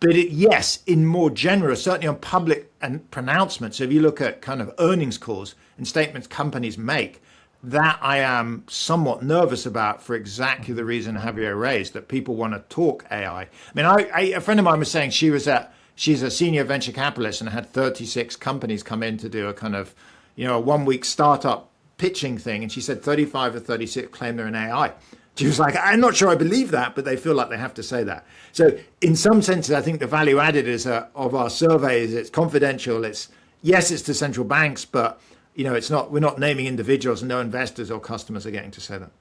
But yes, in more generous, certainly on public and pronouncements, so if you look at kind of earnings calls and statements companies make, that I am somewhat nervous about for exactly the reason Javier raised, that people want to talk AI. A friend of mine was saying she's a senior venture capitalist and had 36 companies come in to do a kind of, a 1 week startup pitching thing. And she said 35 or 36 claim they're in AI. She was like, I'm not sure I believe that, but they feel like they have to say that. So in some senses, I think the value added of our survey is it's confidential. It's to central banks, but we're not naming individuals, and no investors or customers are getting to say that.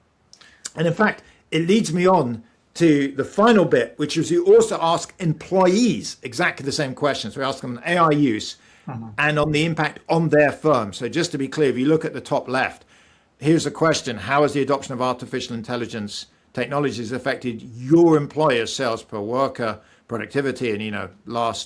And in fact, it leads me on to the final bit, which is you also ask employees exactly the same questions. We ask them on AI use and on the impact on their firm. So just to be clear, if you look at the top left, here's a question: how has the adoption of artificial intelligence technologies affected your employer's sales per worker, productivity, and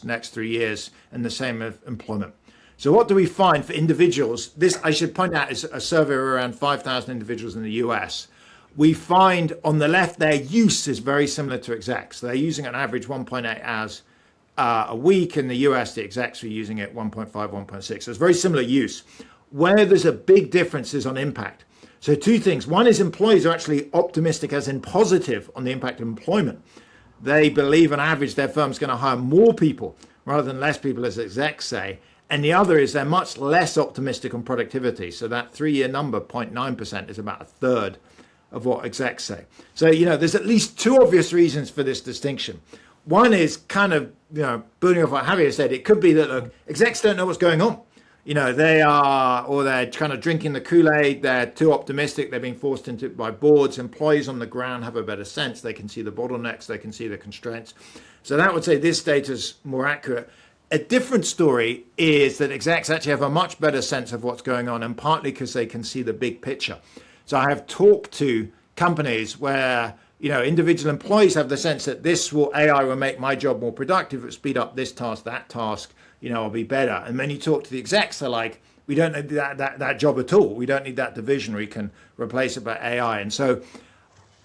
next 3 years, and the same of employment? So what do we find for individuals? This, I should point out, is a survey of around 5,000 individuals in the US. We find on the left their use is very similar to execs. They're using an average 1.8 hours a week. In the US, the execs were using it 1.5, 1.6. So it's very similar use. Where there's a big difference is on impact. So two things. One is employees are actually optimistic, as in positive, on the impact of employment. They believe on average their firm's going to hire more people rather than less people, as execs say. And the other is they're much less optimistic on productivity. So that 3-year number, 0.9%, is about a third of what execs say. So, there's at least two obvious reasons for this distinction. One is kind of, building off what Javier said, it could be that execs don't know what's going on. They're kind of drinking the Kool-Aid. They're too optimistic. They're being forced into it by boards. Employees on the ground have a better sense. They can see the bottlenecks. They can see the constraints. So that would say this data is more accurate. A different story is that execs actually have a much better sense of what's going on, and partly because they can see the big picture. So I have talked to companies where, individual employees have the sense that AI will make my job more productive. It will speed up this task, that task. I'll be better. And when you talk to the execs, they're like, we don't need that job at all. We don't need that division. We can replace it by AI. And so,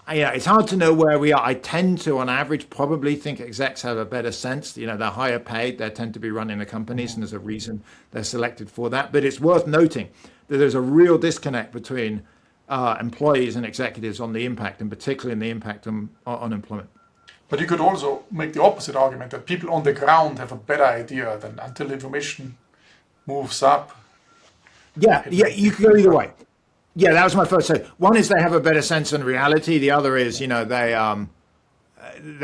it's hard to know where we are. I tend to, on average, probably think execs have a better sense. They're higher paid. They tend to be running the companies, and there's a reason they're selected for that. But it's worth noting that there's a real disconnect between employees and executives on the impact, and particularly in the impact on employment. But you could also make the opposite argument that people on the ground have a better idea than until information moves up. Yeah, you can go either way. Yeah, that was my first say. One is they have a better sense of reality. The other is, they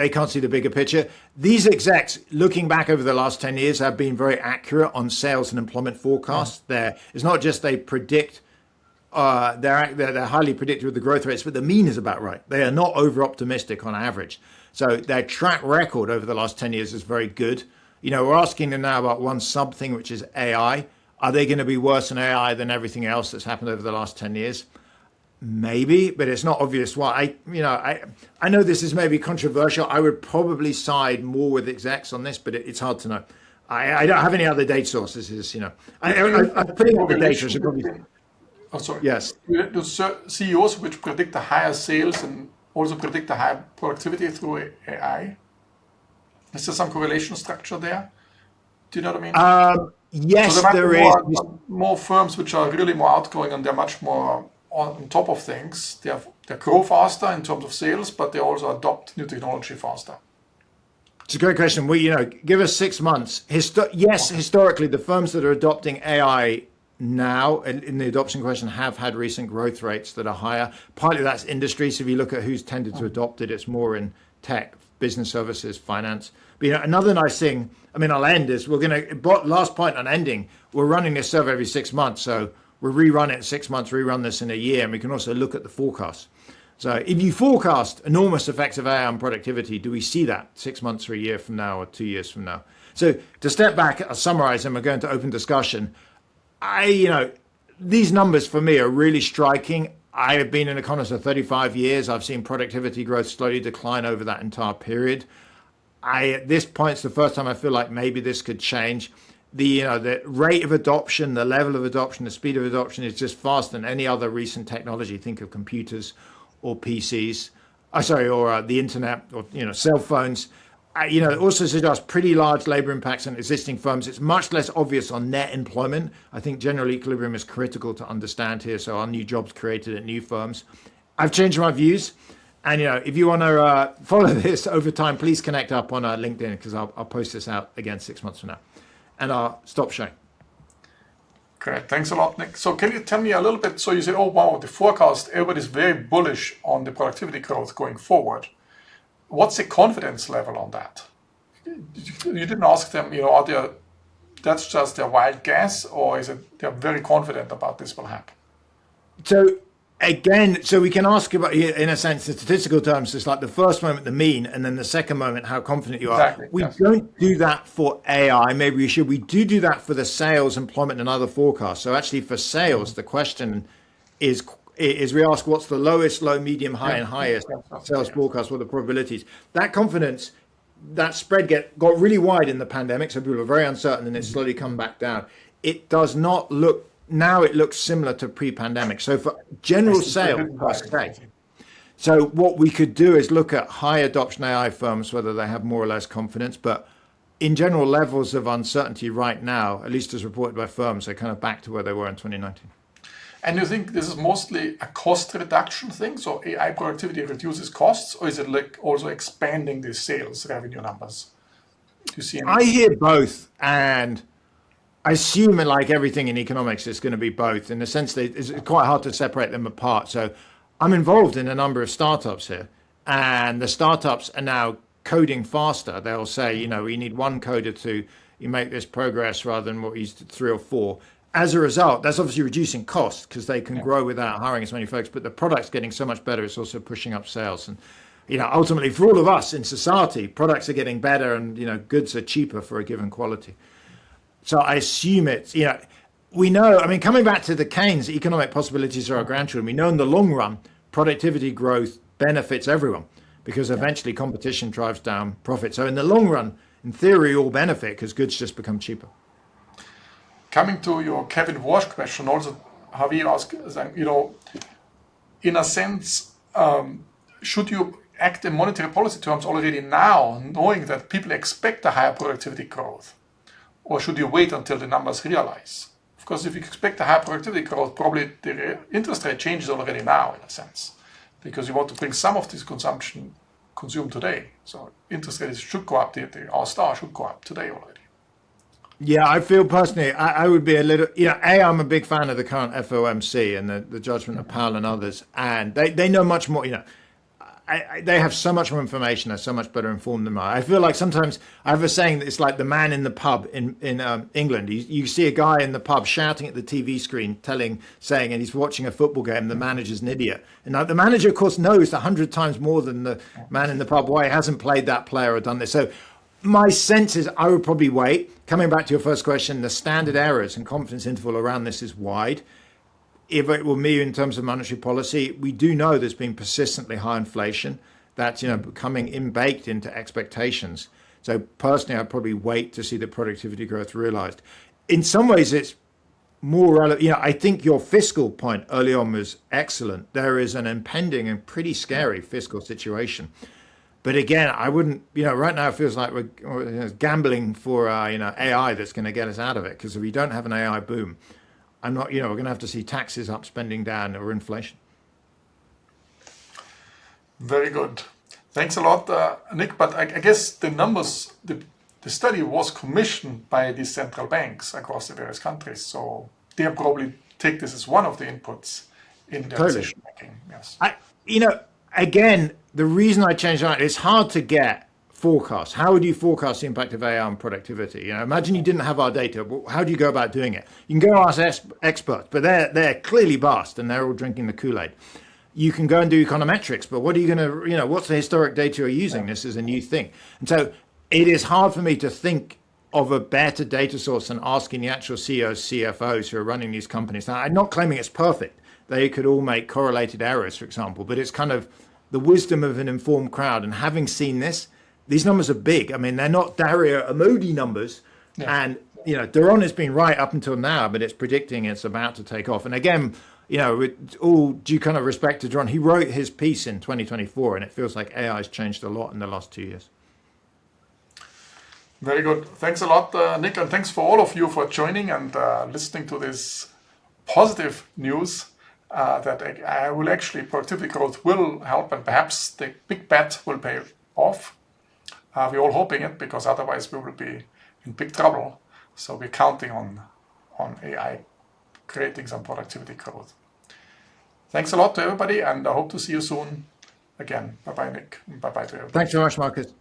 can't see the bigger picture. These execs, looking back over the last 10 years, have been very accurate on sales and employment forecasts. It's not just they predict, they're highly predictive of the growth rates, but the mean is about right. They are not over optimistic on average. So their track record over the last 10 years is very good. We're asking them now about one something, which is AI. Are they going to be worse in AI than everything else that's happened over the last 10 years? Maybe, but it's not obvious why. I know this is maybe controversial. I would probably side more with execs on this, but it's hard to know. I don't have any other data sources. I'm putting up the data. So probably, sorry. Yes. The CEOs which predict the higher sales and also predict the higher productivity through AI. Is there some correlation structure there? Do you know what I mean? Yes, so there is. More firms which are really more outgoing and they're much more on top of things. They grow faster in terms of sales, but they also adopt new technology faster. It's a great question. Give us 6 months. Historically, the firms that are adopting AI now in the adoption question have had recent growth rates that are higher. Partly that's industry. So if you look at who's tended to adopt it, it's more in tech, business services, finance. But another nice thing, I'll end is last point on ending, we're running this survey every 6 months. So we'll rerun it in 6 months, rerun this in a year, and we can also look at the forecast. So if you forecast enormous effects of AI on productivity, do we see that 6 months or a year from now or 2 years from now? So to step back, I'll summarize, and we're going to open discussion. These numbers for me are really striking. I have been an economist for 35 years. I've seen productivity growth slowly decline over that entire period. At this point, it's the first time I feel like maybe this could change. The rate of adoption, the level of adoption, the speed of adoption is just faster than any other recent technology. Think of computers or PCs, or the internet, or cell phones. It also suggests pretty large labor impacts on existing firms. It's much less obvious on net employment. I think general equilibrium is critical to understand here. So are new jobs created at new firms? I've changed my views. And, if you want to follow this over time, please connect up on LinkedIn, because I'll post this out again 6 months from now. And I'll stop sharing. Great. Thanks a lot, Nick. So can you tell me a little bit? So you said, oh, wow, the forecast, everybody's very bullish on the productivity growth going forward. What's the confidence level on that? You didn't ask them, that's just their wild guess, or is it they're very confident about this will happen? So again, we can ask about, in a sense, the statistical terms, it's like the first moment, the mean, and then the second moment, how confident you are. Exactly, we don't do that for AI. Maybe we should. We do that for the sales, employment, and other forecasts. So actually for sales, the question is we ask what's the lowest, low, medium, high, and highest sales forecast, what are the probabilities. That confidence, that spread got really wide in the pandemic, so people were very uncertain, and it's slowly come back down. It does not look, now it looks similar to pre-pandemic. So for general sales, so what we could do is look at high adoption AI firms, whether they have more or less confidence, but in general levels of uncertainty right now, at least as reported by firms, are kind of back to where they were in 2019. And you think this is mostly a cost reduction thing? So AI productivity reduces costs, or is it like also expanding the sales revenue numbers? Do you see any? I hear both, and I assume that like everything in economics, it's going to be both. In the sense that it's quite hard to separate them apart. So I'm involved in a number of startups here, and the startups are now coding faster. They'll say, we need one coder to make this progress rather than what we used to 3 or 4. As a result, that's obviously reducing costs because they can grow without hiring as many folks, but the product's getting so much better, it's also pushing up sales. And, ultimately for all of us in society, products are getting better and, goods are cheaper for a given quality. So I assume it's, we know, coming back to the Keynes, economic possibilities are our grandchildren. We know in the long run, productivity growth benefits everyone because eventually competition drives down profit. So in the long run, in theory, all benefit because goods just become cheaper. Coming to your Kevin Walsh question, also Javier asked, in a sense, should you act in monetary policy terms already now, knowing that people expect a higher productivity growth? Or should you wait until the numbers realize? Of course, if you expect a higher productivity growth, probably the interest rate changes already now, in a sense, because you want to bring some of this consumption consume today. So interest rates should go up. Our star should go up today already. Yeah, I feel personally, I would be a little, I'm a big fan of the current FOMC and the judgment of Powell and others, and they know much more, they have so much more information, they're so much better informed than I. I feel like sometimes I have a saying that it's like the man in the pub in England. You see a guy in the pub shouting at the TV screen, saying, and he's watching a football game, the manager's an idiot. And the manager, of course, knows 100 times more than the man in the pub why he hasn't played that player or done this. So my sense is I would probably wait. Coming back to your first question, the standard errors and confidence interval around this is wide. If it were me in terms of monetary policy, we do know there's been persistently high inflation that's becoming baked into expectations. So personally, I'd probably wait to see the productivity growth realized. In some ways, it's more relevant. I think your fiscal point early on was excellent. There is an impending and pretty scary fiscal situation. But again, I wouldn't, right now it feels like we're gambling for, AI that's going to get us out of it. Because if we don't have an AI boom, I'm not, we're going to have to see taxes up, spending down, or inflation. Very good. Thanks a lot, Nick. But I guess the numbers, the study was commissioned by the central banks across the various countries. So they'll probably take this as one of the inputs in their decision making. Yes. Again, the reason I changed that, it's hard to get forecasts. How would you forecast the impact of AI on productivity? Imagine you didn't have our data. How do you go about doing it? You can go ask experts, but they're clearly biased and they're all drinking the Kool-Aid. You can go and do econometrics, but what are you going to, what's the historic data you're using? This is a new thing. And so it is hard for me to think of a better data source than asking the actual CEOs, CFOs who are running these companies. Now, I'm not claiming it's perfect. They could all make correlated errors, for example, but it's kind of the wisdom of an informed crowd. And having seen this, these numbers are big. I mean, they're not Dario Amodei numbers. Yeah. And, Daron has been right up until now, but it's predicting it's about to take off. And again, with all due kind of respect to Daron, he wrote his piece in 2024, and it feels like AI has changed a lot in the last 2 years. Very good. Thanks a lot, Nick, and thanks for all of you for joining and listening to this positive news. That I will actually, productivity growth will help, and perhaps the big bet will pay off. We're all hoping it, because otherwise we will be in big trouble. So we're counting on AI creating some productivity growth. Thanks a lot to everybody, and I hope to see you soon again. Bye-bye, Nick. Bye-bye to everybody. Thanks very much, Markus.